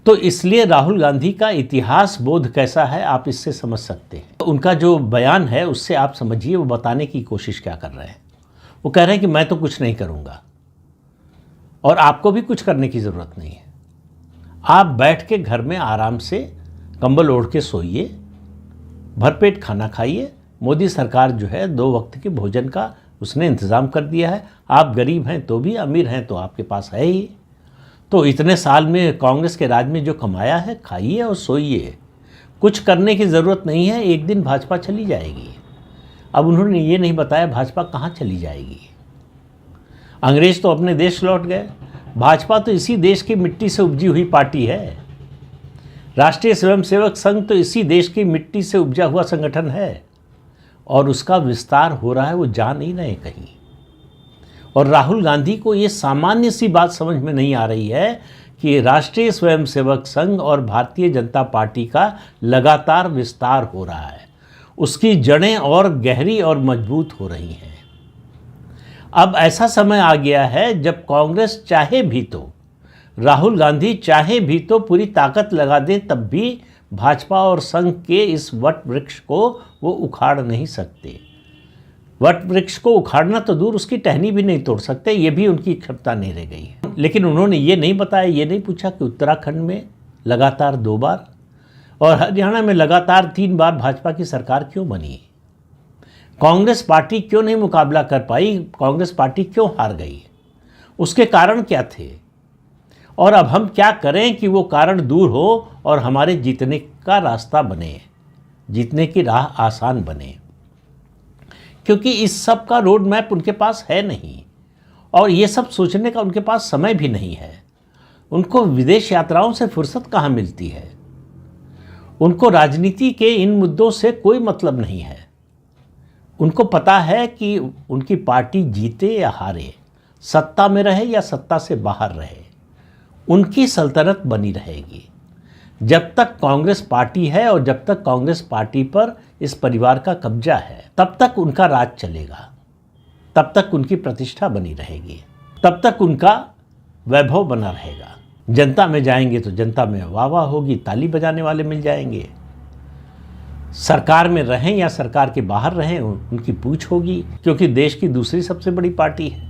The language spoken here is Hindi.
तो इसलिए राहुल गांधी का इतिहास बोध कैसा है आप इससे समझ सकते हैं। तो उनका जो बयान है उससे आप समझिए वो बताने की कोशिश क्या कर रहे हैं। वो कह रहे हैं कि मैं तो कुछ नहीं करूँगा और आपको भी कुछ करने की ज़रूरत नहीं है। आप बैठ के घर में आराम से कंबल ओढ़ के सोइए, भरपेट खाना खाइए। मोदी सरकार जो है 2 वक्त के भोजन का उसने इंतज़ाम कर दिया है। आप गरीब हैं तो भी, अमीर हैं तो आपके पास है ही। तो इतने साल में कांग्रेस के राज में जो कमाया है खाइए और सोइए, कुछ करने की ज़रूरत नहीं है। एक दिन भाजपा चली जाएगी। अब उन्होंने ये नहीं बताया भाजपा कहाँ चली जाएगी। अंग्रेज तो अपने देश लौट गए, भाजपा तो इसी देश की मिट्टी से उपजी हुई पार्टी है। राष्ट्रीय स्वयंसेवक संघ तो इसी देश की मिट्टी से उपजा हुआ संगठन है और उसका विस्तार हो रहा है, वो जा नहीं रहे कहीं। और राहुल गांधी को ये सामान्य सी बात समझ में नहीं आ रही है कि राष्ट्रीय स्वयंसेवक संघ और भारतीय जनता पार्टी का लगातार विस्तार हो रहा है, उसकी जड़ें और गहरी और मजबूत हो रही हैं। अब ऐसा समय आ गया है जब कांग्रेस चाहे भी तो, राहुल गांधी चाहे भी तो पूरी ताकत लगा दे, तब भी भाजपा और संघ के इस वट वृक्ष को वो उखाड़ नहीं सकते। वट वृक्ष को उखाड़ना तो दूर, उसकी टहनी भी नहीं तोड़ सकते, ये भी उनकी क्षमता नहीं रह गई है। लेकिन उन्होंने ये नहीं बताया, ये नहीं पूछा कि उत्तराखंड में लगातार 2 बार और हरियाणा में लगातार 3 बार भाजपा की सरकार क्यों बनी। कांग्रेस पार्टी क्यों नहीं मुकाबला कर पाई, कांग्रेस पार्टी क्यों हार गई, उसके कारण क्या थे और अब हम क्या करें कि वो कारण दूर हो और हमारे जीतने का रास्ता बने, जीतने की राह आसान बने। क्योंकि इस सब का रोड मैप उनके पास है नहीं और ये सब सोचने का उनके पास समय भी नहीं है। उनको विदेश यात्राओं से फुर्सत कहाँ मिलती है। उनको राजनीति के इन मुद्दों से कोई मतलब नहीं है। उनको पता है कि उनकी पार्टी जीते या हारे, सत्ता में रहे या सत्ता से बाहर रहे, उनकी सल्तनत बनी रहेगी। जब तक कांग्रेस पार्टी है और जब तक कांग्रेस पार्टी पर इस परिवार का कब्जा है, तब तक उनका राज चलेगा, तब तक उनकी प्रतिष्ठा बनी रहेगी, तब तक उनका वैभव बना रहेगा। जनता में जाएंगे तो जनता में वाह वाह होगी, ताली बजाने वाले मिल जाएंगे। सरकार में रहें या सरकार के बाहर रहें, उनकी पूछ होगी, क्योंकि देश की दूसरी सबसे बड़ी पार्टी है।